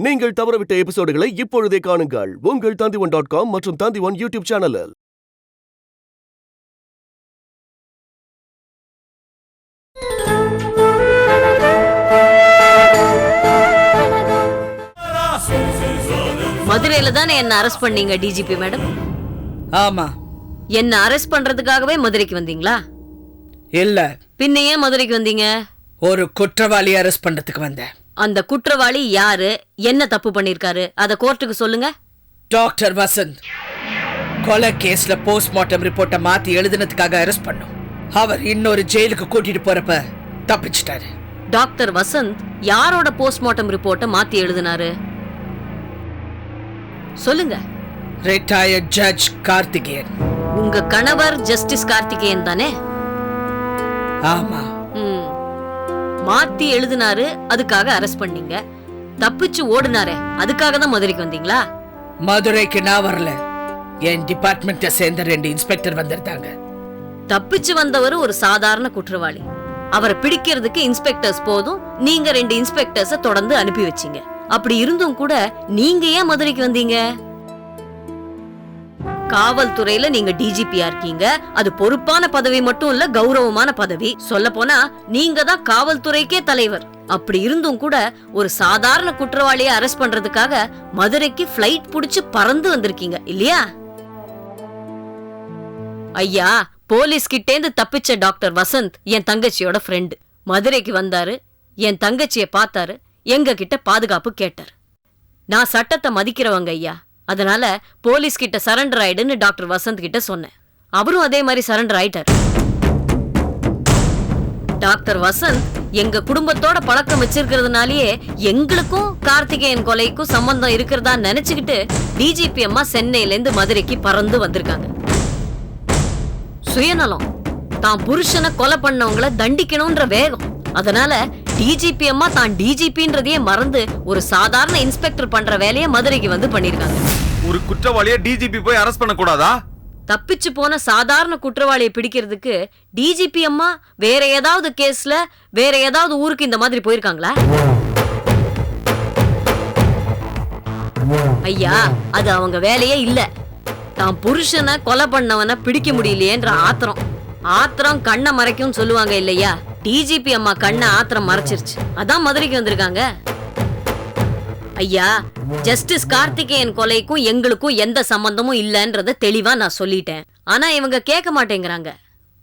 நீங்கள் தவறவிட்ட எபிசோடுகளை இப்பொழுதே காணுங்கள் உங்கள் Tandivan.com மற்றும் Tandivan யூடியூப் சேனலில். மதுரையில தானே என்ன அரெஸ்ட் பண்ணீங்க டிஜிபி மேடம்? ஆமா. என்ன அரெஸ்ட் பண்றதுக்காகவே மதுரைக்கு வந்தீங்களா? இல்ல. பின்ன ஏன் மதுரைக்கு வந்தீங்க? ஒரு குற்றவாளி அரெஸ்ட் பண்றதுக்கு வந்தேன். அந்த குற்றவாளி யாரு, என்ன தப்பு பண்ணிருக்காரு, அத கோர்ட்டுக்கு சொல்லுங்க. டாக்டர் வசந்த் கொலை கேஸ்ல போஸ்ட்மார்ட்டம் ரிப்போர்ட்டை மாத்தி எழுதுனதுக்காக அரெஸ்ட் பண்ணோம். அவர் இன்னொரு ஜெயிலுக்கு கூட்டிட்டு போறப்ப தப்பிச்சிட்டாரு. டாக்டர் வசந்த் யாரோட போஸ்ட்மார்ட்டம் ரிப்போர்ட்டை மாத்தி எழுதினாரு சொல்லுங்க. Retired judge Karthikeyan. உங்க கணவர் ஜஸ்டிஸ் கார்த்திகேயன் தானே? ஆமா. மாத்தி எழுதினாரு, அதுக்காக அரெஸ்ட் பண்ணீங்க. தப்பிச்சு ஓடுனாரே, அதுக்காக தான் மதுரைக்கு வந்தீங்களா? மதுரைக்கு நான் வரல, என் டிபார்ட்மெண்ட்டை சேர்ந்த 2 இன்ஸ்பெக்டர் வந்திருந்தாங்க. தப்பிச்சு வந்தவர் ஒரு சாதாரண குற்றவாளி. அவரை பிடிக்கிறதுக்கு இன்ஸ்பெக்டர்ஸ் போதும், நீங்க 2 இன்ஸ்பெக்டர்ஸ தொடர்ந்து அனுப்பி வச்சீங்க. அப்படி இருந்தும் கூட நீங்க ஏன் மதுரைக்கு வந்தீங்க? காவல்துறையில நீங்க டிஜிபியா இருக்கீங்க. அது பொறுப்பான பதவி மட்டும் இல்ல, கௌரவமான பதவி. சொல்ல போனா நீங்க தான் காவல்துறைக்கே தலைவர். அப்படி இருந்தும் கூட ஒரு சாதாரண குற்றவாளியை அரெஸ்ட் பண்றதுக்காக மதுரைக்கு பிளைட் புடிச்சு பறந்து வந்திருக்கீங்க இல்லையா? ஐயா, போலீஸ் கிட்டேந்து தப்பிச்ச டாக்டர் வசந்த் என் தங்கச்சியோட ஃப்ரெண்டு. மதுரைக்கு வந்தாரு, என் தங்கச்சிய பார்த்தாரு, எங்க கிட்ட பாதுகாப்பு கேட்டாரு. நான் சட்டத்தை மதிக்கிறவங்க ஐயா, அதனால போலீஸ் கிட்ட சரண்டர் ஆயிடுன்னு டாக்டர் வசந்த் கிட்ட சொன்னேன். அவரும் அதே மாதிரி சரண்டர் ஆயிட்டார். டாக்டர் வசந்த் எங்க குடும்பத்தோட பழக்கம் வச்சிருக்கிறதுனாலயே எங்களுக்கும் கார்த்திகேயன் கொலைக்கும் சம்பந்தம் இருக்கிறதா நினைச்சுக்கிட்டு டிஜிபி அம்மா சென்னையில இருந்து மதுரைக்கு பறந்து வந்திருக்காங்க. சுயநலம், தான் புருஷனை கொலை பண்ணவங்கள தண்டிக்கணும்ன்ற வேகம். அதனால டிஜிபி அம்மா தான் டிஜிபின்றதையே மறந்து ஒரு சாதாரண இன்ஸ்பெக்டர் பண்ற வேலையை மதுரைக்கு வந்து பண்ணிருக்காங்க. ஒரு குற்றவாளியை டிஜிபி போய் அரெஸ்ட் பண்ண கூடாதா? தப்பிச்சு போன சாதாரண குற்றவாளியை பிடிக்கிறதுக்கு டிஜிபி அம்மா வேற ஏதாவது கேஸ்ல வேற ஏதாவது ஊருக்கு இந்த மாதிரி போயிருக்காங்களா? ஐயா, அது அவங்க வேலையே இல்ல. தான் புருஷனை கொலை பண்ணவனை பிடிக்க முடியலையேன்ற ஆத்திரம் கண்ணை மறைக்கும் சொல்லுவாங்க இல்லையா? டிஜிபி அம்மா கண்ணை ஆத்திரம் மறைச்சிருச்சு, அதான் மதுரைக்கு வந்திருக்காங்க. ஐயா, ஜஸ்டிஸ் கார்த்திகேயன் கொலைக்கும் எங்களுக்கும் எந்த சம்பந்தமும் இல்லன்றத தெளிவா நான் சொல்லிட்டேன். ஆனா இவங்க கேட்க மாட்டேங்கிறாங்க.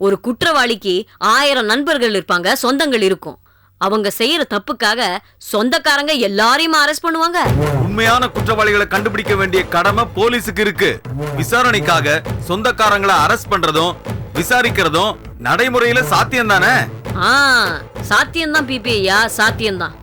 ஒரு குற்றவாளிக்கு 1000 நண்பர்கள் இருப்பாங்க, சொந்தங்கள் இருக்கும். அவங்க செய்யற தப்புக்காக சொந்தக்காரங்க எல்லாரையும் அரெஸ்ட் பண்ணுவாங்க. உண்மையான குற்றவாளிகளை கண்டுபிடிக்க வேண்டிய கடமை போலீஸுக்கு இருக்கு. விசாரணைக்காக சொந்தக்காரங்களை அரெஸ்ட் பண்றதும் விசாரிக்கிறதும் நடைமுறையில சாத்தியம் தானே? சாத்தியம்தான் பிபி ஐயா, சாத்தியம்தான்.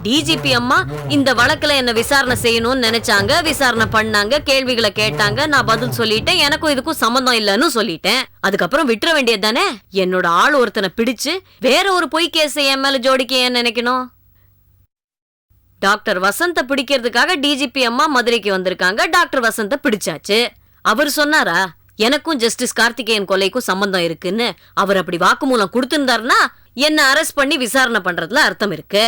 டிஜிபி அம்மா இந்த வழக்குல என்ன விசாரணை செய்யணும்னு நினைச்சாங்க, விசாரணை பண்ணாங்க, கேள்விகளை கேட்டாங்க, நான் பதில் சொல்லிட்டேன். எனக்கும் இதுக்கும் சம்பந்தம் இல்லன்னு சொல்லிட்டேன். அதுக்கப்புறம் விட்டுற வேண்டியது தானே? என்னோட ஆள் ஒருத்தனை பிடிச்சு வேற ஒரு பொய் கேஸ் என் மேல ஜோடிக்க ஏன் நினைக்கணும்? டாக்டர் வசந்த பிடிக்கிறதுக்காக டிஜிபி அம்மா மதுரைக்கு வந்திருக்காங்க. டாக்டர் வசந்த பிடிச்சாச்சு. அவர் சொன்னாரா எனக்கும் ஜஸ்டிஸ் கார்த்திகேயன் கொலைக்கும் சம்பந்தம் இருக்குன்னு? அவர் அப்படி வாக்குமூலம் கொடுத்திருந்தாருன்னா என்ன அரெஸ்ட் பண்ணி விசாரணை பண்றதுல அர்த்தம் இருக்கு.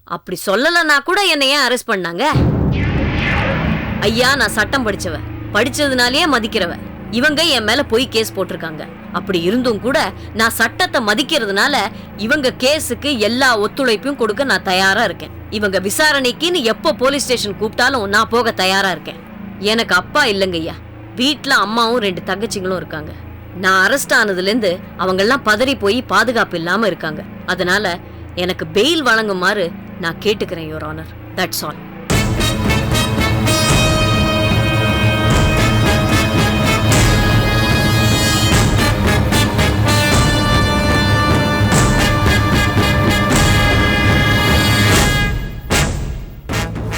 அப்படி சொல்லலன்னா கூட என்ன ஏன் அரெஸ்ட் பண்ணாங்க? ஐயா, நான் சட்டம் படிச்சதுனாலேயே மதிக்கிறவ. இவங்க என் மேல போய் கேஸ் போட்டிருக்காங்க. அப்படி இருந்தும் கூட நான் சட்டத்தை மதிக்கிறதுனால இவங்க கேஸுக்கு எல்லா ஒத்துழைப்பையும் கொடுக்க நான் தயாரா இருக்கேன். இவங்க விசாரணைக்குன்னு எப்போ போலீஸ் ஸ்டேஷன் கூப்பிட்டாலும் நான் போக தயாரா இருக்கேன். எனக்கு அப்பா இல்லைங்க ஐயா, வீட்டுல அம்மாவும் 2 தங்கச்சிங்களும் இருக்காங்க. நான் அரெஸ்ட் ஆனதுல இருந்து அவங்க எல்லாம் பதறி போய் பாதுகாப்பு இல்லாம இருக்காங்க. அதனால எனக்கு பெயில் வழங்குமாறு நான் கேட்டுக்கிறேன் your honour. That's all.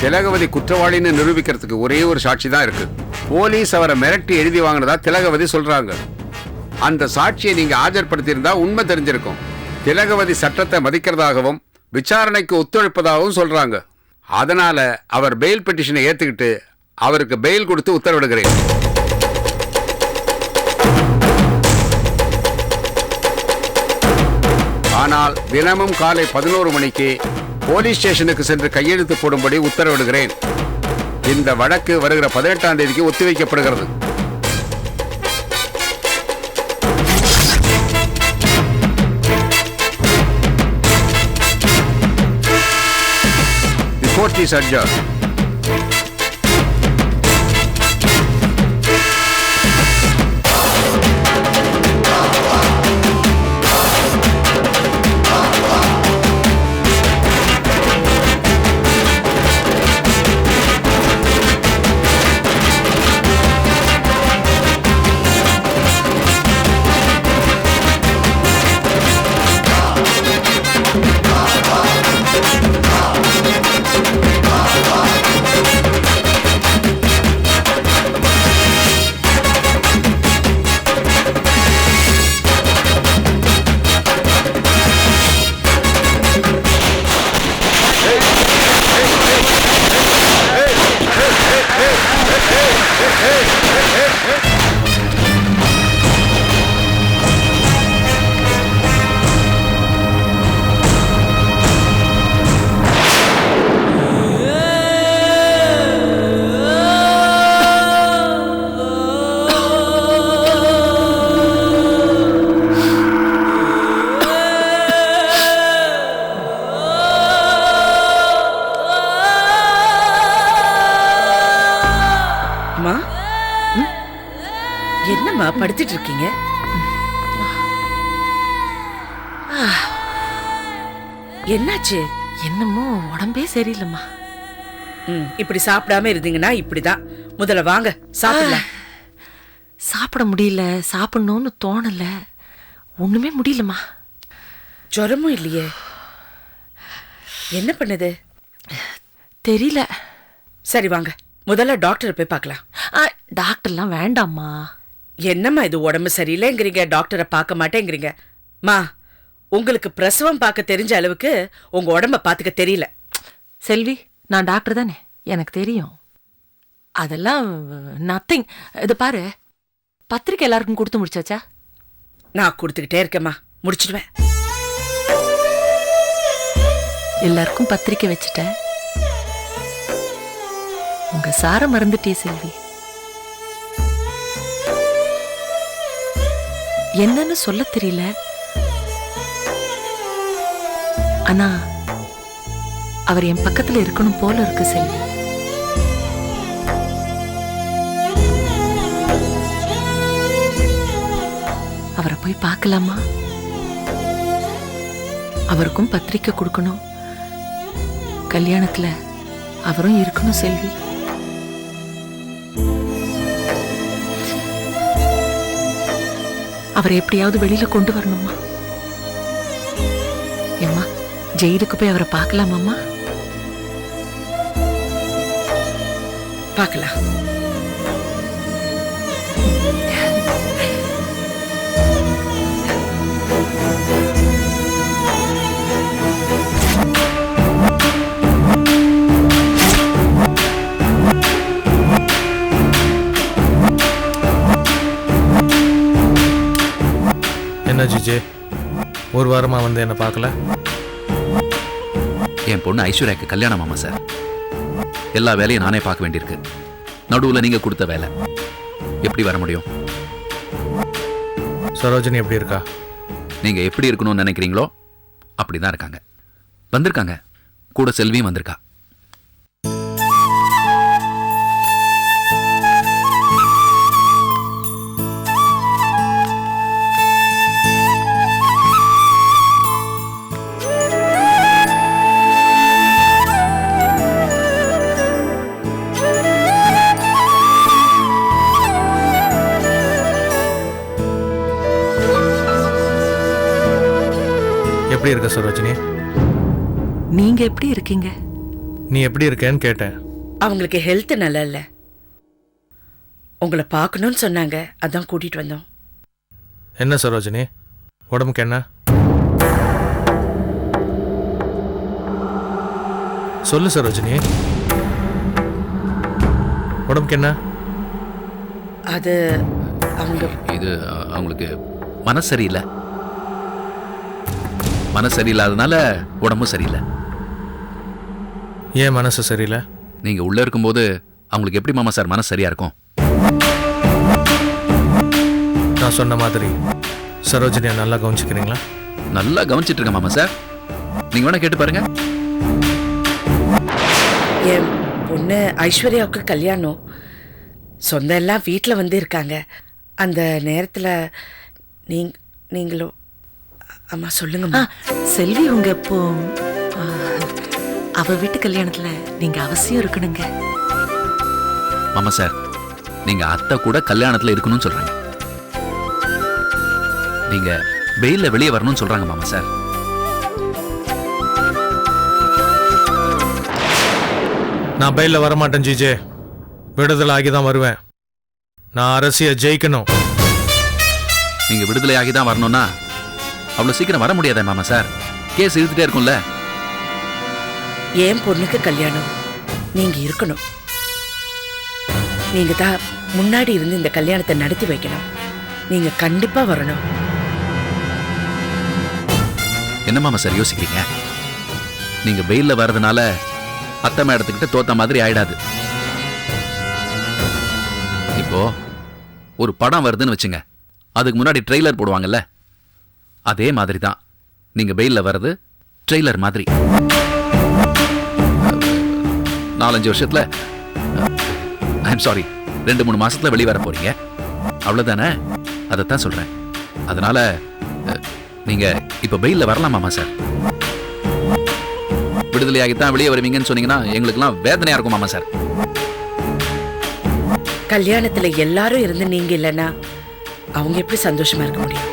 Thilagavathi குற்றவாளின்னு நிரூபிக்கிறதுக்கு ஒரே ஒரு சாட்சி தான் இருக்கு. போலீஸ் அவரை மிரட்டி எழுதி வாங்கினதா திலகவதி சொல்றாங்க. அந்த சாட்சியை நீங்க ஆஜர்படுத்தியிருந்தா உண்மை தெரிஞ்சிருக்கும். திலகவதி சட்டத்தை மதிக்கிறதாகவும் விசாரணைக்கு ஒத்துழைப்பதாகவும் சொல்றாங்க. அதனால அவர் பெயில் பெட்டிஷனை ஏத்துக்கிட்டு அவருக்கு பெயில் கொடுத்து உத்தரவிடுகிறேன். ஆனால் தினமும் காலை 11 மணிக்கு போலீஸ் ஸ்டேஷனுக்கு சென்று கையெழுத்து போடும்படி உத்தரவிடுகிறேன். இந்த வழக்கு வருகிற 18ஆம் தேதிக்கு ஒத்திவைக்கப்படுகிறது. Court is adjourned. என்னம்மா படுத்துட்டு இருக்கீங்க? என்னாச்சு? என்னமோ உடம்பே சரியில்லைம்மா. இப்படி சாப்பிடாம இருந்தீங்கன்னா இப்படிதான். முதல்ல வாங்க சாப்பிடலாம். சாப்பிட முடியல, சாப்பிடணும்னு தோணல, ஒண்ணுமே முடியலம்மா. ஜுரமும் இல்லையே, என்ன பண்ணுது தெரியல. சரி வாங்க முதல்ல டாக்டரை போய் பார்க்கலாம். டாக்டர்லாம் வேண்டாம்மா. என்னம்மா இது, உடம்பு சரியில்லைங்கிறீங்க, டாக்டரை பார்க்க மாட்டேங்கிறீங்க. மா, உங்களுக்கு பிரசவம் பார்க்க தெரிஞ்ச அளவுக்கு உங்க உடம்ப பார்த்துக்க தெரியல. செல்வி, நான் டாக்டர் தானே, எனக்கு தெரியும். அதெல்லாம் நத்திங். இது பாரு, பத்திரிக்கை எல்லாருக்கும் கொடுத்து முடிச்சாச்சா? நான் கொடுத்துக்கிட்டே இருக்கேம்மா, முடிச்சிடுவேன். எல்லாருக்கும் பத்திரிக்கை வச்சுட்டேன். உங்க சார மறந்துட்டே செல்வி. என்னன்னு சொல்ல தெரியல, ஆனா அவர் என் பக்கத்துல இருக்கணும் போல இருக்கு செல்வி. அவரை போய் பார்க்கலாமா? அவருக்கும் பத்திரிக்கை கொடுக்கணும், கல்யாணத்துல அவரும் இருக்கணும் செல்வி. அவரை எப்படியாவது வெளியில கொண்டு வரணுமா? ஏம்மா, ஜெயிலுக்கு போய் அவரை பார்க்கலாமாம்மா? பார்க்கலாம். என்ன ஜிஜே, ஒரு வாரமா வந்து என்ன பார்க்கல? என் பொண்ணு ஐஸ்வர்யாக்கு கல்யாணம் ஆமா சார். எல்லா வேலையும் நானே பார்க்க வேண்டியிருக்கு. நடுவில் நீங்க கொடுத்த வேலை, எப்படி வர முடியும்? சரோஜினி எப்படி இருக்கா? நீங்க எப்படி இருக்கணும்னு நினைக்கிறீங்களோ அப்படிதான் இருக்காங்க. வந்திருக்காங்க, கூட செல்வியும் வந்திருக்கா. எப்படி இருக்க சரோஜினி? நீங்க எப்படி இருக்கீங்க? நீ எப்படி இருக்கேன்னு கேட்டேன். அவங்களுக்கு ஹெல்த் நல்லா இல்ல, உங்களை பார்க்கணும்னு சொன்னாங்க, அதான் கூட்டிட்டு வந்தோம். என்ன சரோஜினி, உடம்புக்கு என்ன? சொல்லு சரோஜினி, உடம்புக்கு என்ன? அது அவங்க இது அவங்களுக்கு மனசு சரியில்லை. மனசு சரியில்லாதனால உடம்பும் சரியில்லை. ஏன் மனசு சரியில்லை? நீங்க உள்ள இருக்கும்போது அவங்களுக்கு எப்படி மாமா சார் மனசு சரியா இருக்கும்? நான் சொன்ன மாதிரி சரோஜினியை நல்லா கவனிச்சுக்கிறீங்களா? நல்லா கவனிச்சிட்டு இருக்கேன் மாமா சார். நீங்க வேணா கேட்டு பாருங்க. என் பொண்ணு ஐஸ்வர்யாவுக்கு கல்யாணம். சொந்தம் எல்லாம் வீட்டில் வந்து இருக்காங்க. அந்த நேரத்தில் நீங்களும் அம்மா சொல்லுங்கம்மா. செல்வி உங்க இப்போ அவ வீட்டு கல்யாணத்துல நீங்க அவசியம் இருக்கணுங்க. மாமா சார், நீங்க அத்தை கூட கல்யாணத்துல இருக்கணும்னு சொல்றாங்க. நீங்க வெயில்ல வெளியே வரணும்னு சொல்றாங்க மாமா சார். நான் பெயில வரமாட்டேன் ஜிஜே. விடுதலை ஆகி தான் வருவேன். நான் அரசியை ஜெயிக்கணும். நீங்க விடுதலை ஆகி தான் வரணும்னா அவ்வளவு சீக்கிரம் வர முடியாதே மாமா சார். கேஸ் இழுத்துட்டே இருக்கும்ல. என் பொண்ணுக்கு கல்யாணம், நீங்க இருக்கணும். நீங்க தான் முன்னாடி இருந்து இந்த கல்யாணத்தை நடத்தி வைக்கணும். நீங்க கண்டிப்பா வரணும். என்ன மாமா சார் யோசிக்கிறீங்க? நீங்க வெயில்ல வர்றதுனால அத்தை மேடத்துக்கிட்ட தோத்த மாதிரி ஆயிடாது. இப்போ ஒரு படம் வருதுன்னு வச்சுங்க, அதுக்கு முன்னாடி ட்ரெய்லர் போடுவாங்கல்ல, அதே மாதிரி தான் நீங்க வெயில்ல வர்றது ட்ரெய்லர் மாதிரி. 4-5 வருஷத்துல, ஐம் சாரி, 2-3 மாசத்துல வெளியே வர போறீங்க, அவ்வளவுதானே? அதைத்தான் சொல்றேன். அதனால நீங்க இப்ப வெயில்ல வரலாமாமா சார்? விடுதலையாகித்தான் வெளியே வருவீங்கன்னு சொன்னீங்கன்னா எங்களுக்குலாம் வேதனையா இருக்கும் மாமா சார். கல்யாணத்துல எல்லாரும் இருந்து நீங்க இல்லைன்னா அவங்க எப்படி சந்தோஷமா இருக்க முடியும்?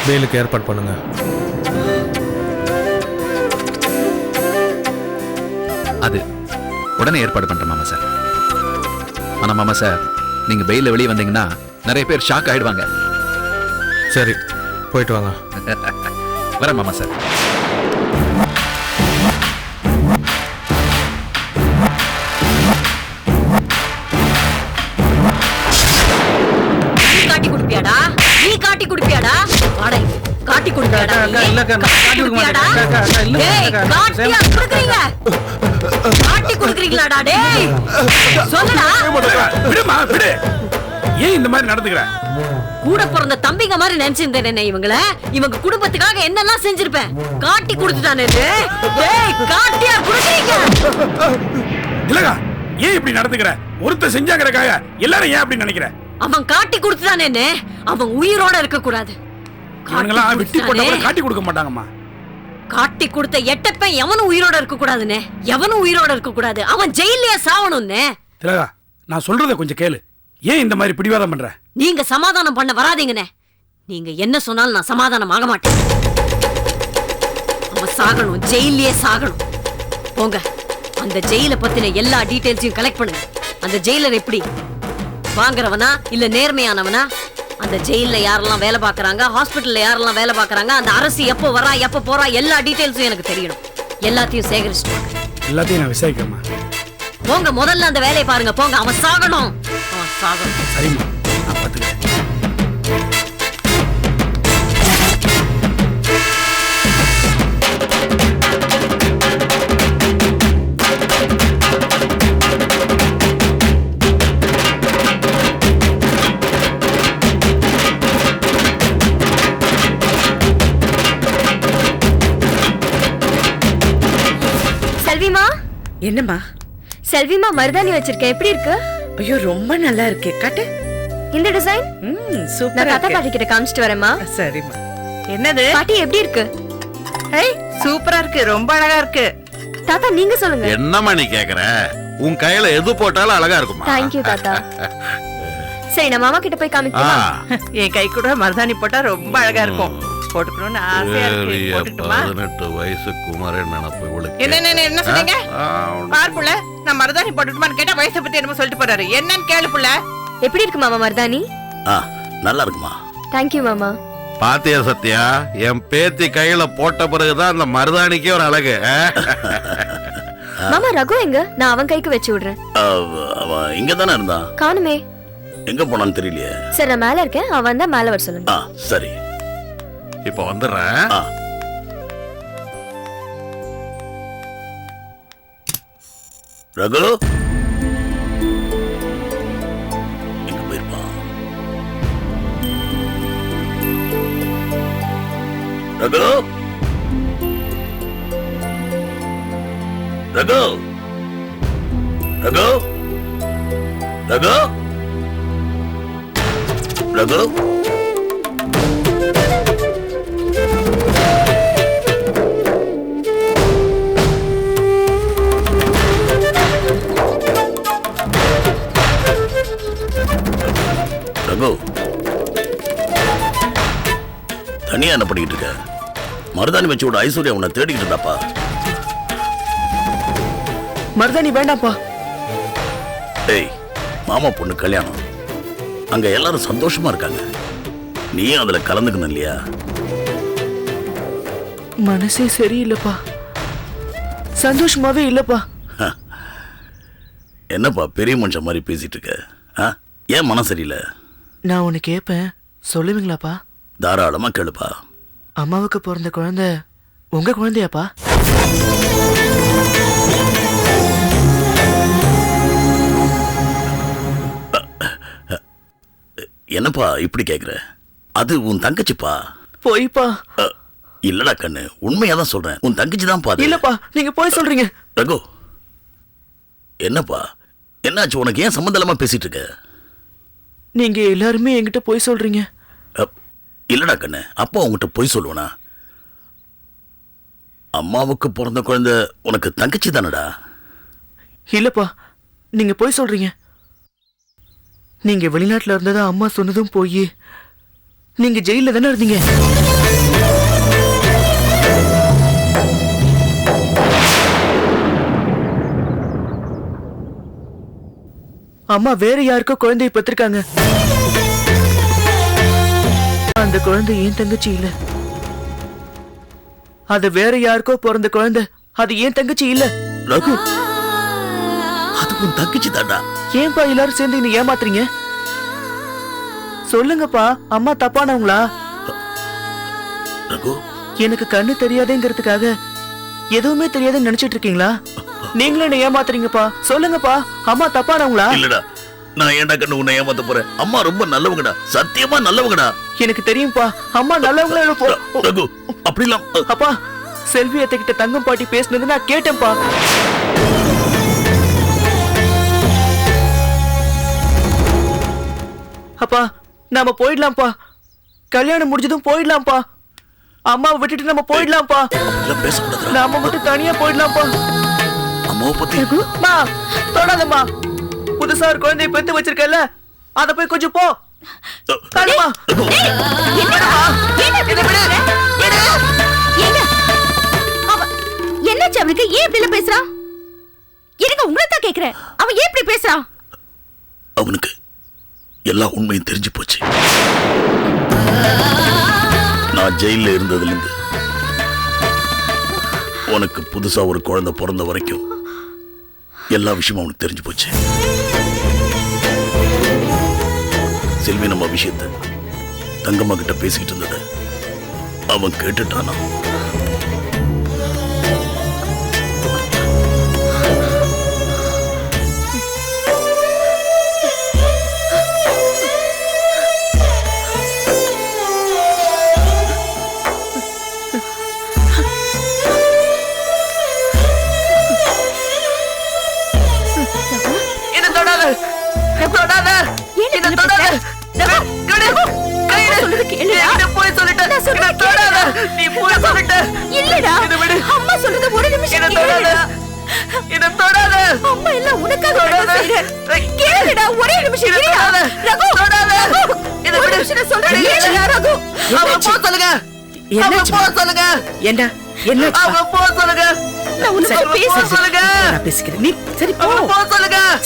வெயிலுக்கு ஏற்பாடு பண்ணுங்க. அது உடனே ஏற்பாடு பண்றேன் மாமா சார். ஆனா மாமா சார், நீங்க வெயில்ல வெளியே வந்தீங்கன்னா நிறைய பேர் ஷாக் ஆயிடுவாங்க. சரி, போயிட்டு வாங்க. வரேன் மாமா சார். நீ காட்டி கொடுப்பியாடா? நீ காட்டி கொடுப்பியாடா? வாடா, காட்டி கொடுப்பியாடா? காட்டி கொடுப்பியாடா? டேய், காட்டியா கொடுக்குறீங்க? காட்டி கொடுக்குறீங்களாடா? டேய், சொல்லுடா. விடுமா, விடு. ஏன் இந்த மாதிரி நடந்துக்கிற? கூட பிறந்த தம்பிங்க மாதிரி நினைச்சிருந்தேன் இவங்கள. இவங்க குடும்பத்துக்காக என்னெல்லாம் செஞ்சிருப்பேன். காட்டி கொடுத்துட்டானே. டேய், காட்டியா கொடுக்குறீங்க? இல்லங்க, ஏன் இப்படி நடந்துக்கிற? ஒருத்தர் செஞ்சாங்கறக்காக எல்லாரும் ஏன் அப்படி நினைக்கிற? அவன் காட்டி கொடுத்துட்டானே. அவன் உயிரோட இருக்க கூடாது. இவங்கெல்லாம் விட்டி போட்டவரை காட்டி கொடுக்க மாட்டாங்கம்மா. காட்டி கொடுத்த எட்டப்பன் எவனும் உயிரோட இருக்க கூடாதுன்னு. எவனும் உயிரோட இருக்க கூடாது. அவன் ஜெயிலே சாவணும்னே. திலகா, நான் சொல்றத கொஞ்சம் கேளு. ஏன் இந்த மாதிரி பிடிவாதம் பண்ற? நீங்க சமாதானம் பண்ண வராதீங்கண்ணே. நீங்க என்ன சொன்னாலும் நான் சமாதானம் ஆக மாட்டேன். அவன் சாகணும், ஜெயிலே சாகணும். போங்க, அந்த ஜெயில பத்தின எல்லா டீடைல்ஸையும் கலெக்ட் பண்ணுங்க. அந்த ஜெயிலர் எப்படி, வாங்குறவனா இல்ல நேர்மையானவனா? அந்த ஜெயில யாரெல்லாம் வேலை பாக்குறாங்க, ஹாஸ்பிட்டல்ல யாரெல்லாம் வேலை பாக்குறாங்க, அந்த அரசு எப்போ வரா எப்போ போறா, எல்லா டீடைல்ஸும் எனக்கு தெரியணும். எல்லாத்தையும் சேகரிச்சுட்டு வாங்க. எல்லாத்தையும் நான் விசாரிக்கிறேம்மா. போங்க, முதல்ல அந்த வேலையை பாருங்க. போங்க, அவன் சாகணும். அவன் சாகணும். சரிம்மா, நான் பாத்துக்கிறேன். செல்விமா, என்னம்மா? செல்விமா மருதாணி வச்சிருக்கேன், எப்படி இருக்கு? ஐயோ, ரொம்ப நல்லா இருக்கு. காட்டு. இந்த டிசைன் சூப்பரா நான் தாத்தா இருக்கு. பாட்டி கிட்ட காமிச்சிட்டு வரேம்மா. சரிம்மா. என்னது? பாட்டி எப்படி இருக்கு? ஏய், சூப்பரா இருக்கு, ரொம்ப அழகா இருக்கு. தாத்தா நீங்க சொல்லுங்க. என்னம்மா நீ கேக்குற? உன் கையில எது போட்டாலும் அழகா இருக்குமா? தேங்க்யூ தாத்தா. சரி, நான் மாமா கிட்ட போய் காமிக்கவா? என் கை கூட மருதாணி போட்டா ரொம்ப அழகா இருக்கும். போட்டுக்கணும்னு ஆசையா இருக்கு. போட்டுட்டுமா? 18 வயசு குமாரன் நினைப்பு இவளுக்கு. என்ன சொன்னீங்க? பார் புள்ள, நான் மருதாணி போட்டுட்டுமான்னு கேட்டா வயசை பத்தி என்னமோ சொல்லிட்டு போறாரு. என்னன்னு கேளு புள்ள. எப்படி இருக்கு மாமா மருதாணி? நல்லா இருக்குமா? தேங்க்யூ மாமா. பாத்தியா சத்யா, என் பேத்தி கையில போட்ட பிறகுதான் அந்த மருதாணிக்கே ஒரு அழகு. மாமா ரகு எங்க? நான் அவன் கைக்கு வச்சு விடுறேன். இங்க தானே இருந்தா? காணுமே. எங்க போனான்னு தெரியலையே. சரி நான் மேல இருக்கேன், அவன் வந்தா மேல வர சொல்லுங்க. சரி இப்ப வந்துடுறேன். ரகு எங்க போயிருப்பான்? ரகு ரகு ரகு ரகு ரகு ரகு தனியா என்ன பண்ணிட்டு இருக்க? மருதாணி வச்சு ஐஸ்வர்யா உன்னை தேடிக்கிட்டு இருந்தாப்பா. மருதாணி வேண்டாம்ப்பா. டேய், மாமா பொண்ணு கல்யாணம், அங்க எல்லாரும் சந்தோஷமா இருக்காங்க, நீயும் அதுல கலந்துக்கணும் இல்லையா? மனசே சரியில்லைப்பா, சந்தோஷமாவே இல்லப்பா. என்னப்பா பெரிய மனுஷன் மாதிரி பேசிட்டு இருக்க? ஏன் மனம் சரியில்லை? நான் உன்னை கேட்பேன், சொல்லுவீங்களாப்பா? தாராளமா கேளுப்பா. அம்மாவுக்கு பிறந்த குழந்தை உங்க குழந்தையாப்பா? என்னப்பா இப்படி கேக்குற? அது உன் தங்கச்சிப்பா. போய்ப்பா. இல்லடா கண்ணு, உண்மையாதான் சொல்றேன், உன் தங்கச்சி தான் பாது. இல்லப்பா, நீங்க போய் சொல்றீங்க. ரகு, என்னப்பா என்னாச்சு? உனக்கு ஏன் சம்பந்தம் இல்லாம பேசிட்டு இருக்க? நீங்க எல்லாருமே என்கிட்ட போய் சொல்றீங்க. இல்லடா கண்ணு, அப்பா உங்ககிட்ட போய் சொல்லுவனா? அம்மாவுக்கு பிறந்த குழந்தை உனக்கு தங்கச்சி தானடா? இல்லப்பா, நீங்க போய் சொல்றீங்க. நீங்க வெளிநாட்டுல இருந்ததா அம்மா சொன்னதும் போய் நீங்க ஜெயில தானே இருந்தீங்க. அம்மா வேற யாருக்கோ குழந்தையை பெற்றிருக்காங்க. அந்த குழந்தை ஏன் தங்கச்சி இல்ல. அது வேற யாருக்கோ பிறந்த குழந்தை, அது ஏன் தங்கச்சி இல்ல. ரகு, அது உன் தங்கச்சி தாண்டா. ஏன்பா எல்லாரும் சேர்ந்து நீ ஏமாத்துறீங்க? சொல்லுங்கப்பா, அம்மா தப்பானவங்களா? ரகு, எனக்கு கண்ணு தெரியாதேங்கிறதுக்காக எதுவுமே தெரியாதுன்னு நினைச்சிட்டு இருக்கீங்களா? நீங்களும் என்ன ஏமாத்துறீங்கப்பா. சொல்லுங்கப்பா, அம்மா தப்பானவங்களா? இல்லடா, நான் ஏன்டா கண்ணு உன்னை ஏமாத்த போறேன்? அம்மா ரொம்ப நல்லவங்கடா, சத்தியமா நல்லவங்கடா. எனக்கு தெரியும்பா, அம்மா நல்லவங்களா இருப்போம். ரகு, அப்படிலாம். அப்பா, செல்வி அத்தைகிட்ட தங்கம் பாட்டி பேசினது நான் கேட்டேன்ப்பா. அப்பா, நாம போயிடலாம்ப்பா. கல்யாணம் முடிஞ்சதும் போயிடலாம்ப்பா. அம்மாவை விட்டுட்டு நம்ம போயிடலாம்ப்பா. நாம மட்டும் தனியா போயிடலாம்ப்பா. அம்மாவை பத்தி மா, தொடாதம்மா. புதுசா ஒரு குழந்தையை பெத்து வச்சிருக்கல, அத போய் கொஞ்சம் போ. தள்ளுமா. என்னாச்சு அவனுக்கு? ஏன் இப்படி பேசுறான்? எனக்கு உங்களை தான் கேக்குறேன், அவன் ஏன் இப்படி பேசுறான்? அவனுக்கு எல்லா உண்மையும் தெரிஞ்சு போச்சு. நான் ஜெயில இருந்ததுல இருந்து உனக்கு புதுசா ஒரு குழந்தை பிறந்த வரைக்கும் எல்லா விஷயமும் அவனுக்கு தெரிஞ்சு போச்சு. செல்வி நம்ம விஷயத்தை தங்கம்மா கிட்ட பேசிக்கிட்டு இருந்தத அவன் கேட்டுட்டானா?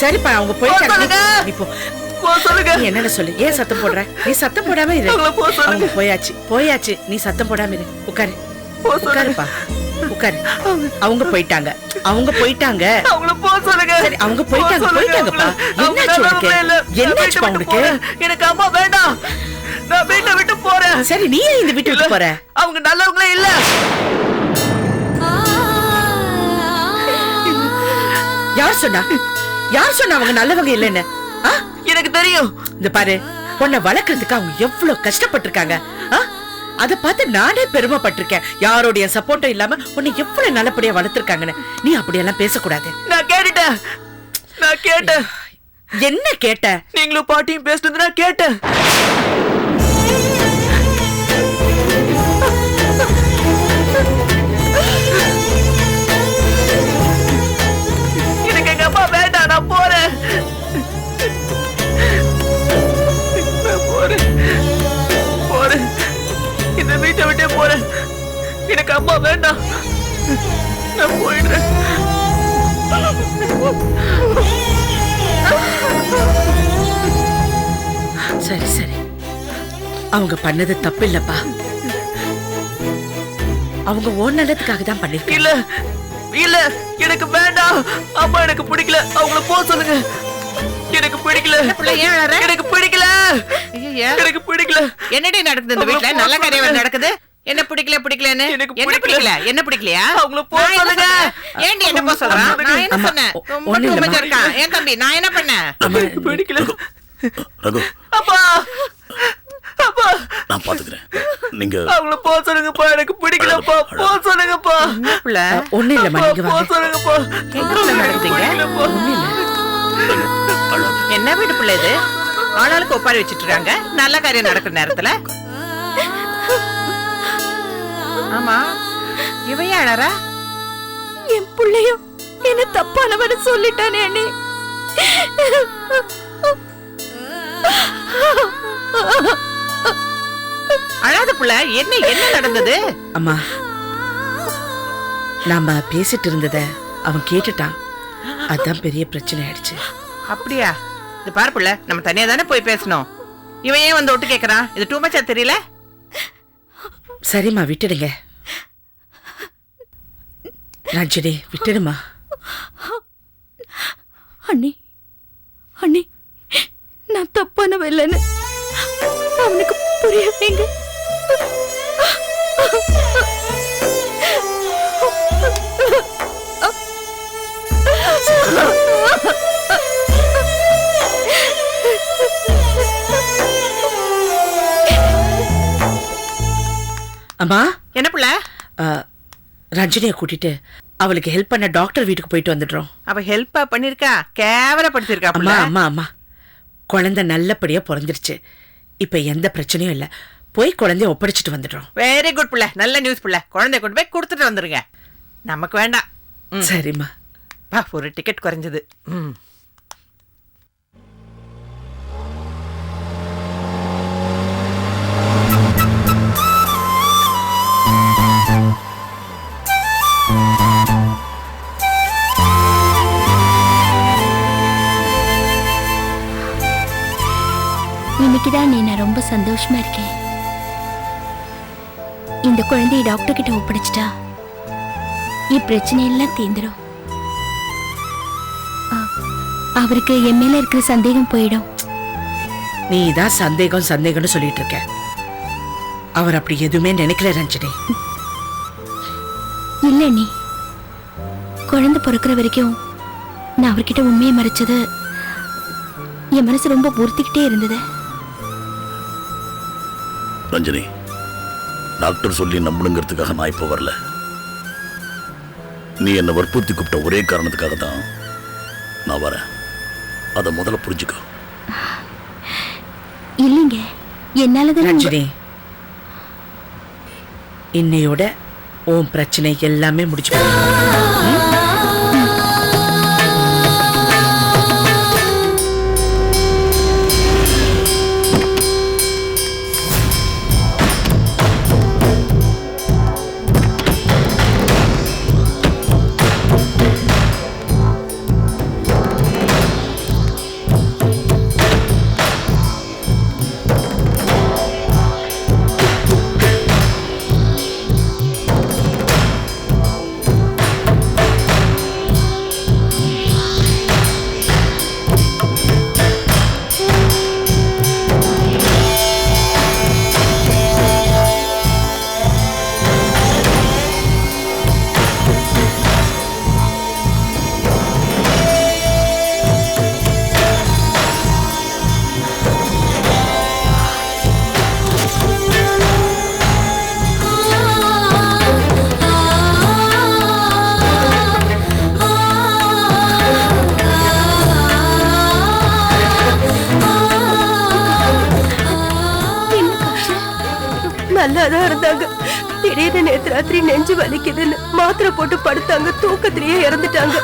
சரிப்பா, அவங்க என்ன சொல்லு? ஏன் சத்தம் போடுற? நீ சத்தம் போடாம இரு. அவங்க போயாச்சு, நீ சத்தம் போடாம இரு. உட்காரு, உட்காருப்பா, உட்காரு. அவங்க போயிட்டாங்க. அவங்கள போக சொல்லுங்க. சரி, அவங்க போயிட்டாங்கப்பா. என்னாச்சு உனக்கு? என்னாச்சுப்பா உனக்கு? எனக்கு அம்மா வேண்டாம். நான் வீட்டை விட்டு போறேன். சரி, நீ ஏன் இந்த வீட்டை விட்டு போற? அவங்க நல்லவங்களே இல்ல. யார் சொன்னா அவங்க நல்லவங்க இல்லைன்னு? எனக்கு தெரியும். இந்த பாரு, உன்னை வளர்க்கறதுக்கு அவங்க எவ்வளவு கஷ்டப்பட்டிருக்காங்க. அத பார்த்து நானே பெருமைப்பட்டிருக்கேன். யாரோடைய சப்போர்ட்டும் இல்லாம உன்னை எவ்வளவு நல்லபடியா வளர்த்திருக்காங்கன்னு. நீ அப்படியெல்லாம் பேசக்கூடாது. நான் கேட்டேன். என்ன கேட்ட? நீங்களும் பாட்டியும் பேசுறது நான் கேட்டேன். எனக்கு எங்க அம்மா வேண்டாம். நான் போறேன். இந்த வீட்டை விட்டே போறேன். எனக்கு அம்மா வேண்டாம். நான் போயிடுறேன். சரி சரி, அவங்க பண்ணது தப்பு இல்லப்பா. அவங்க ஓன் நல்லதுக்காக தான் பண்ணிருக்காங்க. இல்ல இல்ல, எனக்கு வேண்டாம். அம்மா எனக்கு பிடிக்கல. அவங்கள போக சொல்லுங்க. எனக்கு பிடிக்கல. எனக்கு பிடிக்கல. எனக்கு பிடிக்கல. என்னடி நடக்குது இந்த வீட்ல? நல்ல காரியம் நடக்குது. என்ன பிடிக்கலன்னு? என்ன பிடிக்கலையா? அவங்கள போக சொல்லுங்க. ஏண்டி என்ன போக சொல்றான்? நான் என்ன சொன்னேன்? ரொம்ப இருக்கான் ஏன் தம்பி? நான் என்ன பண்ணேன்? பிடிக்கல. ரகு, அப்பா அப்பா, நான் பாத்துக்கிறேன். நீங்க அவங்கள போக சொல்லுங்கப்பா. எனக்கு பிடிக்கலப்பா. போக சொல்லுங்கப்பா. ஒண்ணு இல்லம்மா, நீங்க போக வாங்க. சொல்லுங்கப்பா. எங்க நடக்குதுங்க? என்ன வீட்டு பிள்ளை இது? ஆளாளுக்கு ஒப்பாரி வச்சிட்டு இருக்காங்க. நல்ல காரியம் நடக்கிற நேரத்துல. ஆமா, இவையா அழறா? என் பிள்ளையும் என்ன தப்பானவன்னு சொல்லிட்டானே அண்ணே. அழாத புள்ள, என்ன நடந்தது? அம்மா, நாம பேசிட்டு இருந்தத அவன் கேட்டுட்டான். அதான் பெரிய பிரச்சனை ஆயிடுச்சு. அப்படியா? இது பாரு புள்ள, நம்ம தனியா தானே போய் பேசணும். இவன் ஏன் வந்து ஒட்டு கேக்குறான்? இது டூ மச்சா தெரியல. சரிம்மா, விட்டுடுங்க. ரஞ்சினி, விட்டுடுமா. அண்ணி, நான் தப்பானவ இல்லைன்னு அவனுக்கு புரிய வைங்க. அம்மா, என்ன புள்ள? ரஞ்சினியை கூட்டிட்டு அவளுக்கு ஹெல்ப் பண்ண டாக்டர் வீட்டுக்கு போயிட்டு வந்துடுறோம். அவ ஹெல்ப்பா பண்ணிருக்கா? கேவலப்படுத்திருக்கா புள்ள. அம்மா அம்மா அம்மா, குழந்தை நல்லபடியா பிறந்துருச்சு. இப்ப எந்த பிரச்சனையும் இல்ல. போய் குழந்தைய ஒப்படைச்சிட்டு வந்துடுறோம். வெரி குட் புள்ள, நல்ல நியூஸ் புள்ள. குழந்தைய கொண்டு போய் கொடுத்துட்டு வந்துருங்க. நமக்கு வேண்டாம். சரிம்மா. ஒரு டிக்கெட் குறைஞ்சது. இன்னைக்குதான் நான் ரொம்ப சந்தோஷமா இருக்கேன். இந்த குழந்தைய டாக்டர் கிட்ட ஒப்படைச்சிட்டா என் பிரச்சனை எல்லாம் தீந்துரும். அவருக்கு என் மேல இருக்கிற சந்தேகம் போயிடும். நீ தான் சந்தேகம்னு சொல்லிட்டு இருக்க. அவர் அப்படி எதுவுமே நினைக்கல ரஞ்சினி. இல்ல, நீ குழந்தை பிறக்கிற வரைக்கும் நான் அவர்கிட்ட உண்மையை மறைச்சது என் மனசு ரொம்ப உறுத்திக்கிட்டே இருந்தது. ரஞ்சினி, டாக்டர் சொல்லி நம்பணுங்கிறதுக்காக நான் இப்ப வரல. நீ என்ன வற்புறுத்தி கூப்பிட்ட ஒரே காரணத்துக்காக தான் நான் வரேன். அதை முதல்ல புரிஞ்சுக்கோ. இல்லைங்க, என்னாலதான் ரஞ்சினி, இன்னையோட உன் பிரச்சனை எல்லாமே முடிச்சு. நல்லாதான் இருந்தாங்க. திடீர்னு நேத்து ராத்திரி நெஞ்சு வலிக்குதுன்னு மாத்திரை போட்டு படுத்தாங்க. தூக்கத்திலேயே இறந்துட்டாங்க.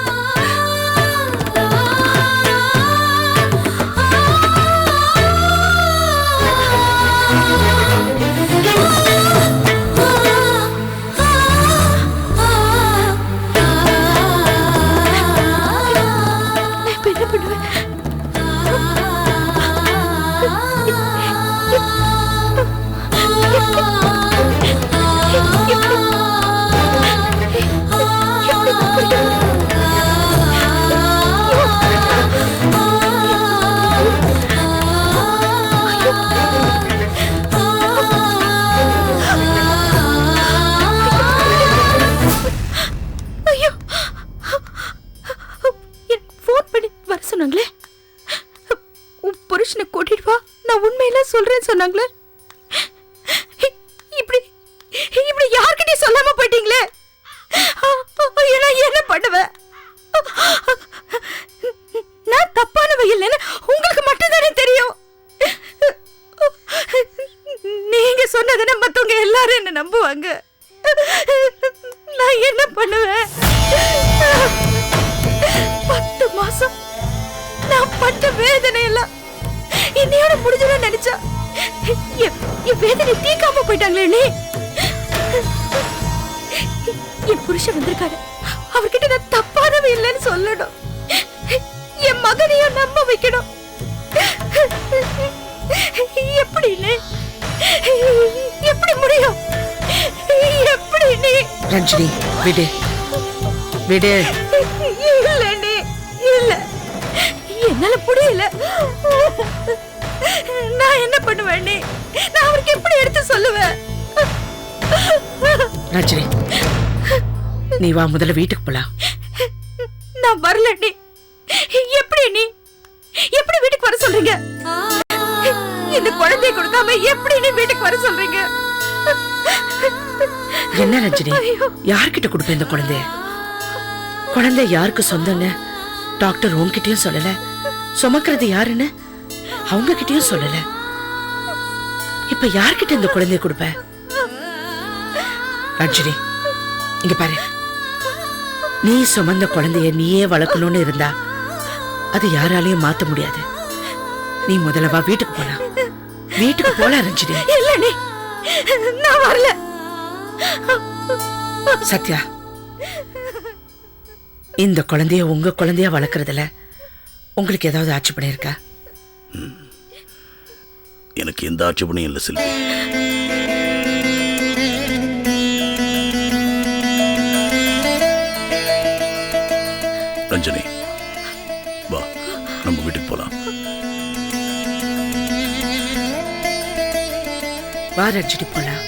சொன்னாங்களே புருஷனை கூட்டிட்டு வா, நான் உண்மையெல்லாம் சொல்றேன்னு சொன்னாங்களே. இப்படி இப்படி யார்கிட்டயும் சொல்லாம போயிட்டீங்களே. நான் என்ன பண்ணுவேன்? நான் தப்பானவ இல்லைன்னு உங்களுக்கு மட்டும் தானே தெரியும். நீங்க சொன்னதுன்னா மத்தவங்க எல்லாரும் என்ன நம்புவாங்க. நான் என்ன பண்ணுவேன்? 10 மாசம் நான் பட்ட வேதனை எல்லாம் என்னையோட முடிஞ்சதுன்னு நினைச்சா என் வேதனை தீக்காம போயிட்டாங்களே. நீ என் புருஷன் வந்திருக்காரு, அவர்கிட்ட நான் தப்பானவ இல்லைன்னு சொல்லணும். என் மகனையும் நம்ப வைக்கணும். எப்படி எப்படி முடியும்? எப்படி நீ? ரஞ்சினி விடு விடு. இல்ல நீ இல்ல, என்னால முடியல. நான் என்ன பண்ணுவேன்? நான் அவருக்கு எப்படி எடுத்து சொல்லுவேன்? ரஞ்சினி நீ வா, முதல்ல வீட்டுக்கு போலாம். நான் வரல. எப்படி எப்படி வீட்டுக்கு வர சொல்றீங்க? இந்த குழந்தையை கொடுக்காம எப்படி நீ வீட்டுக்கு வர சொல்றீங்க? என்ன ரஞ்சினி, யார்கிட்ட கொடுப்ப இந்த குழந்தைய? குழந்தை யாருக்கு சொந்தம்னு டாக்டர் உன்கிட்டயும் சொல்லல, சுமக்கிறது யாருன்னு அவங்க கிட்டயும் சொல்லல. இப்ப யார்கிட்ட இந்த குழந்தைய கொடுப்ப? ரஞ்சினி இங்க பாரு, நீ சுமந்த குழந்தைய நீயே வளர்க்கணும்னு இருந்தா அது யாராலையும் மாத்த முடியாது. நீ முதல்ல வா, வீட்டுக்கு போலாம். வீட்டுக்கு போலாம் ரஞ்சினி. இல்ல நீ, நான் வரல. சத்யா, இந்த குழந்தைய உங்க குழந்தைய வளர்க்கறதுல உங்களுக்கு ஏதாவது ஆட்சேபணம் இருக்கா? எனக்கு எந்த ஆட்சேபனையும் இல்லை செல்வி. ரஞ்சனி வா, நம்ம வீட்டுக்கு போலாம். வா ரஞ்சினி போலாம்.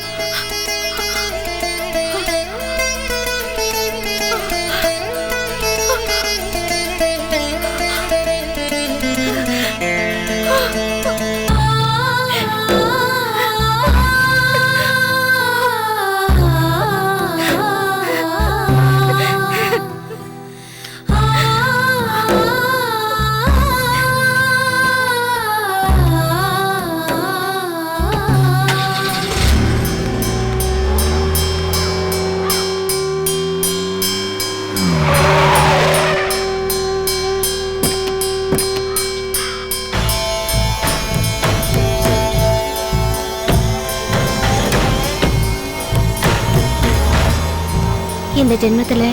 இந்த ஜென்மத்துல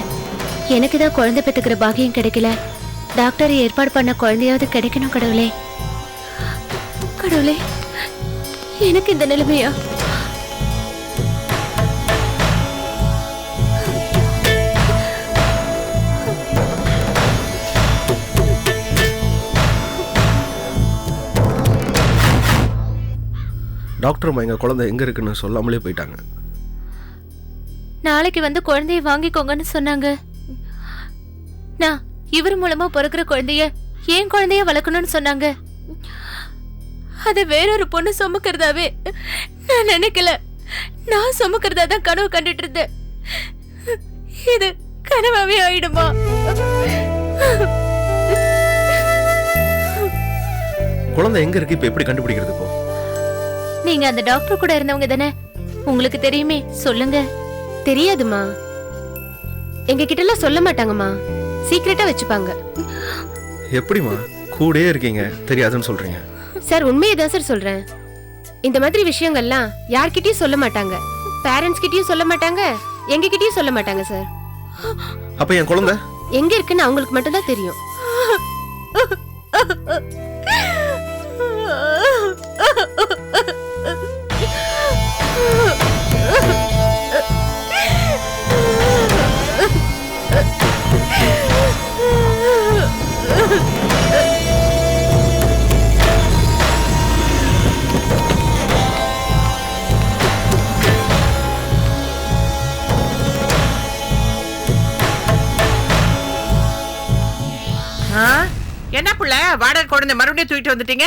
எனக்கு தான் குழந்தை பெத்துக்கிற பாக்கியம் கிடைக்கல. டாக்டர் ஏற்பாடு பண்ண குழந்தையாவது கிடைக்கணும். கடவுளே, கடவுளே, எனக்கு இந்த நிலைமையா? டாக்டர் அம்மா எங்க குழந்தை எங்க இருக்குன்னு சொல்லாமலே போயிட்டாங்க. நாளைக்கு வந்து குழந்தைய வாங்கிக்கோங்கன்னு சொன்னாங்க. நான் இவர் மூலமா பிறக்கிற குழந்தைய என் குழந்தைய வளர்க்கணும்னு சொன்னாங்க. அது வேறொரு பொண்ணு சுமக்கிறதாவே நான் நினைக்கல. நான் சுமக்கிறதா தான் கனவு கண்டுட்டு இருந்தேன். இது கனவாவே ஆயிடுமா? குழந்தை எங்க இருக்கு இப்ப எப்படி கண்டுபிடிக்கிறது? இப்போ நீங்க அந்த டாக்டர் கூட இருந்தவங்க தானே? உங்களுக்கு தெரியுமே, சொல்லுங்க. தெரியாதுமா. எங்க கிட்ட எல்லாம் சொல்ல மாட்டாங்கம்மா, சீக்கிரட்டா வச்சுப்பாங்க. எப்படிமா கூடயே இருக்கீங்க தெரியாதுன்னு சொல்றீங்க? சார் உண்மையை தான் சார் சொல்றேன். இந்த மாதிரி விஷயங்கள்லாம் யார்கிட்டயும் சொல்ல மாட்டாங்க. பேரண்ட்ஸ் கிட்டயும் சொல்ல மாட்டாங்க, எங்க கிட்டயும் சொல்ல மாட்டாங்க சார். அப்ப என் குழந்தை எங்க இருக்குன்னு அவங்களுக்கு மட்டும் தான் தெரியும். என்ன புள்ள, வாடகை குழந்தை மறுபடியும் தூக்கிட்டு வந்துட்டீங்க?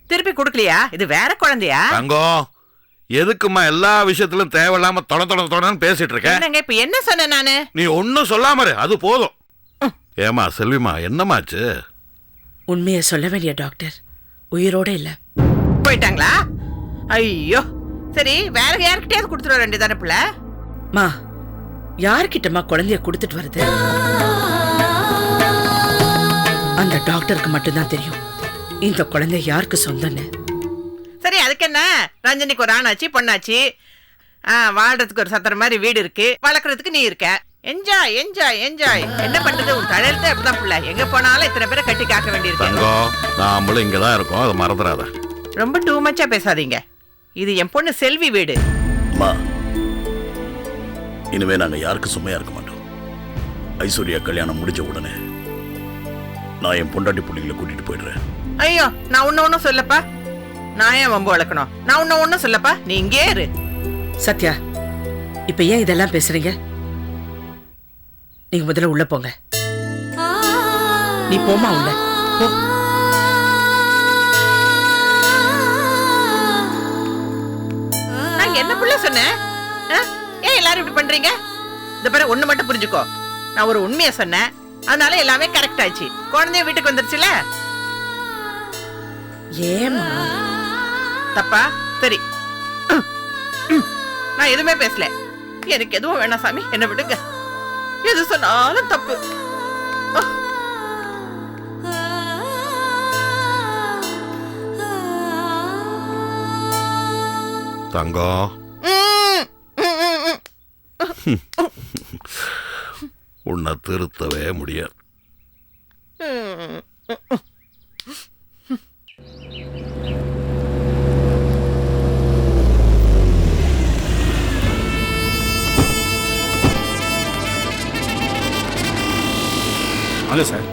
திருப்பி கொடுக்கலையா? இது வேற குழந்தையா? தங்கம், எதுக்குமா எல்லா விஷயத்திலும் தேவையில்லாம தொடன்னு பேசிட்டு இருக்கேன்? என்னங்க இப்ப என்ன சொன்ன நானு? நீ ஒன்னும் சொல்லாம இரு, அது போதும். ஏமா செல்விமா, என்னமாச்சு? உண்மையை சொல்ல வேண்டிய டாக்டர் உயிரோட இல்ல. போயிட்டாங்களா? ஐயோ, சரி வேற யார்கிட்டயாவது கொடுத்துட வேண்டியதானே புள்ள? மா, யார்கிட்டமா குழந்தைய கொடுத்துட்டு வருது? அந்த டாக்டருக்கு மட்டும்தான் தெரியும் இந்த குழந்தை யாருக்கு சொந்தன்னு. சரி, அதுக்கு என்ன? ரஞ்சனிக்கு ஒரு ஆணாச்சு பொண்ணாச்சு, வாழ்றதுக்கு ஒரு சத்திர மாதிரி வீடு இருக்கு, வளர்க்கறதுக்கு நீ இருக்க. Enjoy enjoy enjoy. என்ன பண்றது, உன் தலையெழுத்து அப்படிதான் புள்ள. எங்க போனாலும் இத்தனை பேரை கட்டி காக்க வேண்டியிருக்கு. தங்கம், நாமளும் இங்கதான் இருக்கோம், அதை மறந்துடாத. ரொம்ப டூ மச்சா பேசாதீங்க. இது என் பொண்ணு செல்வி வீடு. இனிமே நாங்க யாருக்கு சுமையா இருக்க மாட்டோம். ஐஸ்வர்யா கல்யாணம் முடிஞ்ச உடனே நான் என் பொண்டாட்டி பிள்ளைங்களை கூட்டிட்டு போயிடுறேன். ஐயோ, நான் ஒன்னும் சொல்லப்பா. நான் ஏன் வம்பு வளர்க்கணும்? நான் ஒன்னும் சொல்லப்பா, நீ இங்கே இரு. சத்யா, இப்ப ஏன் இதெல்லாம் பேசுறீங்க? நீங்க முதல்ல உள்ள போங்க. நீ போமா உள்ள போ. நான் என்ன புள்ள சொன்னேன்? ஏன் எல்லாரும் இப்படி பண்றீங்க? இந்த பேர ஒண்ணு மட்டும் புரிஞ்சுக்கோ, நான் ஒரு உண்மையை சொன்னேன், அதனால எல்லாமே கரெக்ட் ஆச்சு. குழந்தைய வீட்டுக்கு வந்துருச்சுல. ஏமா தப்பா? சரி, நான் எதுவுமே பேசல. எனக்கு எதுவும் வேணாம் சாமி, என்ன விடுங்க. எது சொன்னாலும் தப்பு. தங்கம், உன்னை திருத்தவே முடியாது. வாங்க சார்.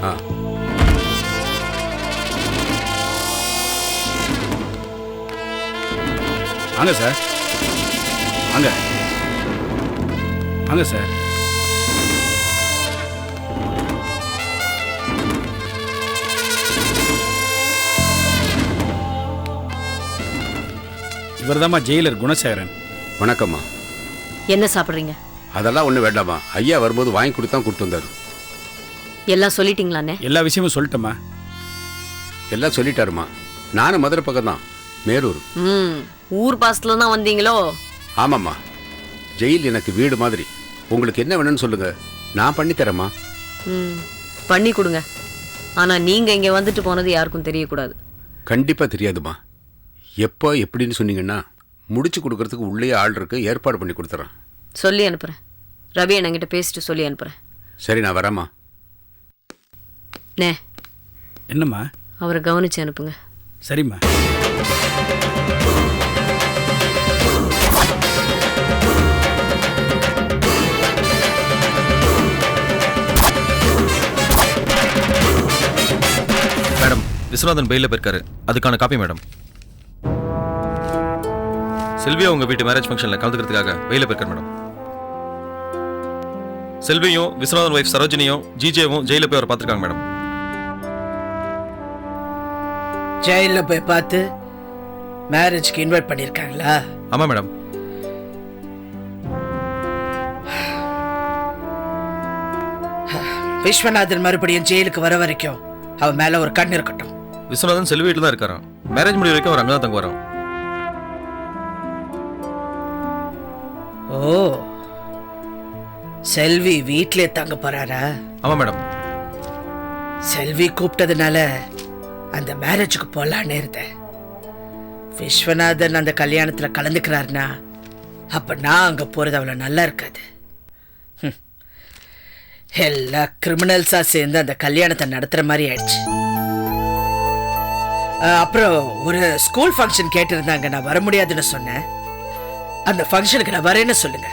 வாங்க சார், வாங்க வாங்க சார். இவர்தாம்மா ஜெயிலர் குணசேகரன். வணக்கம்மா. என்ன சாப்பிடுறீங்க? அதெல்லாம் ஒண்ணு வேண்டாமா, ஐயா வரும்போது வாங்கி கொடுத்தா கூட்டு வந்தாரு. எல்லாம் சொல்லிட்டீங்களாண்ணே? எல்லா விஷயமும் சொல்லிட்டோமா? எல்லாம் சொல்லிட்டாருமா. நானும் மதுரை பக்கம் தான், மேலூர். ஊர் பாசத்துல தான் வந்தீங்களோ? ஆமாம்மா, ஜெயில் எனக்கு வீடு மாதிரி. உங்களுக்கு என்ன வேணும்னு சொல்லுங்க, நான் பண்ணி தரேம்மா. பண்ணி கொடுங்க. ஆனா நீங்க இங்க வந்துட்டு போனது யாருக்கும் தெரியக்கூடாது. கண்டிப்பா தெரியாதுமா. எப்போ எப்படின்னு சொன்னீங்கன்னா முடிச்சு கொடுக்கறதுக்கு உள்ளே ஆள் இருக்கு, ஏற்பாடு பண்ணி கொடுத்துறேன். சொல்லி அனுப்புறேன். ரவி என்கிட்ட பேசிட்டு சொல்லி அனுப்புறேன். சரி, நான் வரேம்மா. என்னம்மா? அவரை கவனிச்சு அனுப்புங்க. சரிம்மா. மேடம், விஸ்வநாதன் பெயில போயிருக்காரு, அதுக்கான காப்பி மேடம். செல்வியா உங்க வீட்டு மேரேஜ் ஃபங்க்ஷன்ல கலந்துக்கிறதுக்காக பெயில போயிருக்காரு மேடம். செல்வியும் விஸ்வநாதன் வைஃப் சரோஜினியும் ஜிஜேவும் ஜெயில போய் அவரை பார்த்துருக்காங்க மேடம். ஜெயில போய் பார்த்து மேரேஜ்க்கு இன்வைட் பண்ணிருக்காங்களா? ஆமா மேடம். விஸ்வநாதன் மறுபடியும் ஜெயிலுக்கு வர வரைக்கும் அவன் மேல ஒரு கண் இருக்கட்டும். விஸ்வநாதன் செல்வி வீட்டில் தான் இருக்காராம். மேரேஜ் முடிவு வரைக்கும் அவர் அங்கதான் தங்க வரோம். ஓ, செல்வி வீட்லயே தங்க போறாரா? ஆமா மேடம். செல்வி கூப்பிட்டதுனால அந்த மேரேஜுக்கு போலான்னு இருந்தேன். விஸ்வநாதன் அந்த கல்யாணத்துல கலந்துக்கிறாருனா அப்ப நான் அங்க போறது அவ்வளவு நல்லா இருக்காது. எல்லா கிரிமினல்ஸா சேர்ந்து அந்த கல்யாணத்தை நடத்துற மாதிரி ஆயிடுச்சு. அப்புறம் ஒரு ஸ்கூல் ஃபங்க்ஷன் கேட்டிருந்தாங்க, நான் வர முடியாதுன்னு சொன்னேன். அந்த ஃபங்க்ஷனுக்கு நான் வரேன்னு சொல்லுங்க,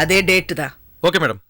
அதே டேட்டு தான். Okay madam.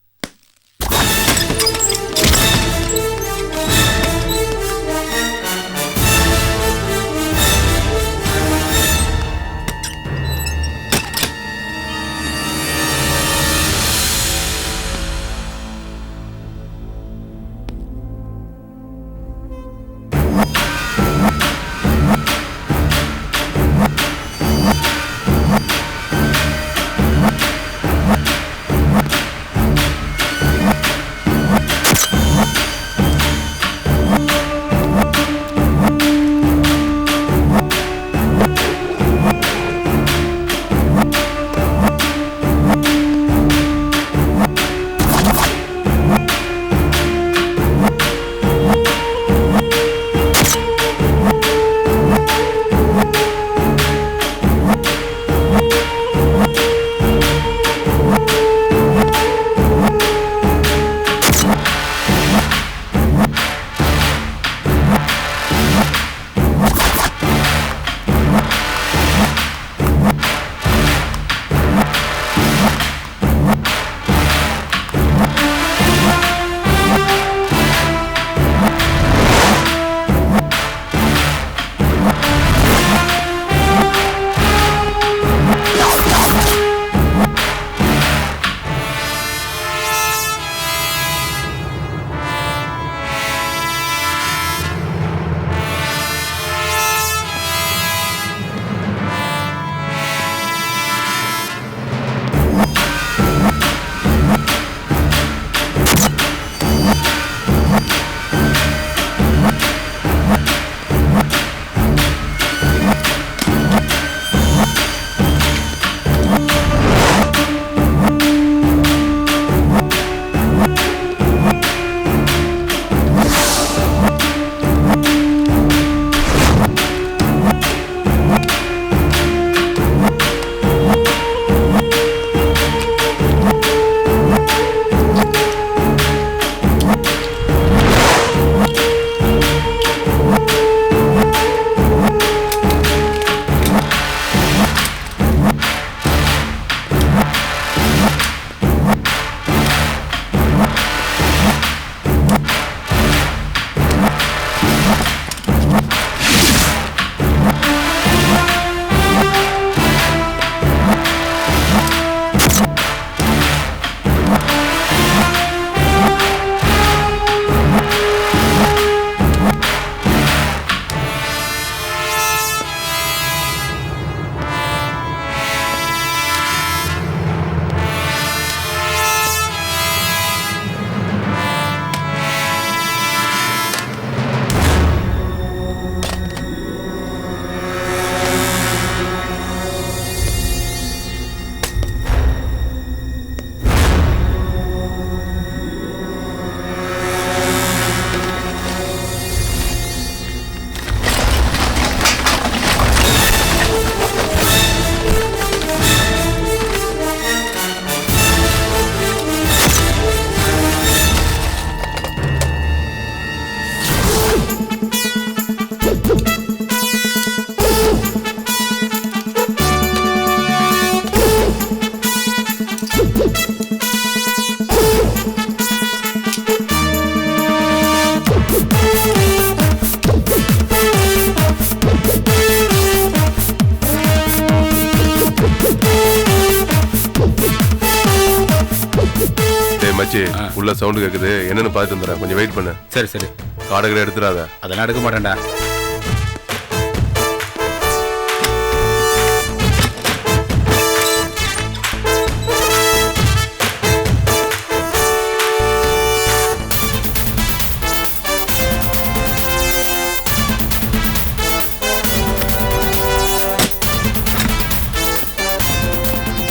மச்சி உள்ள சவுண்ட் கேக்குது, என்னன்னு பார்த்து வந்துறேன், கொஞ்சம் வெயிட் பண்ணு. சரி சரி. காடகரை எடுத்துறாத. அதெல்லாம் எடுக்க மாட்டேன்டா.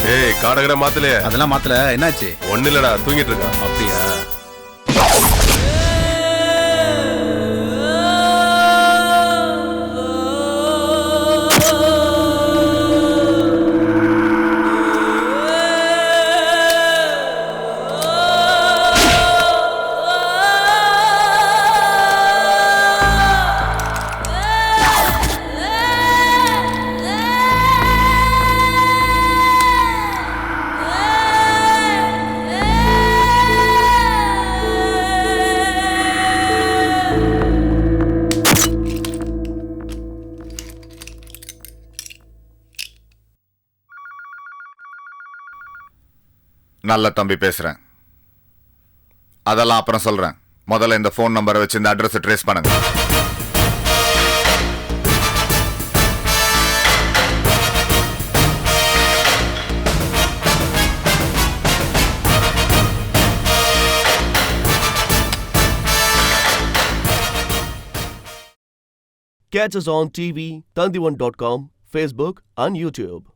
ஏய் காடகரை மாத்தலையே. அதெல்லாம் மாத்தல, என்னாச்சு? ஒண்ணு இல்லடா, தூங்கிட்டு இருக்கான். அப்படியா? நல்ல தம்பி பேசுறேன். அதெல்லாம் அப்புறம் சொல்றேன். முதல்ல இந்த ஃபோன் நம்பரை வச்சு இந்த அட்ரஸ் ட்ரேஸ் பண்ணுங்க. Catch us on TV, Tandivan.com, Facebook and YouTube.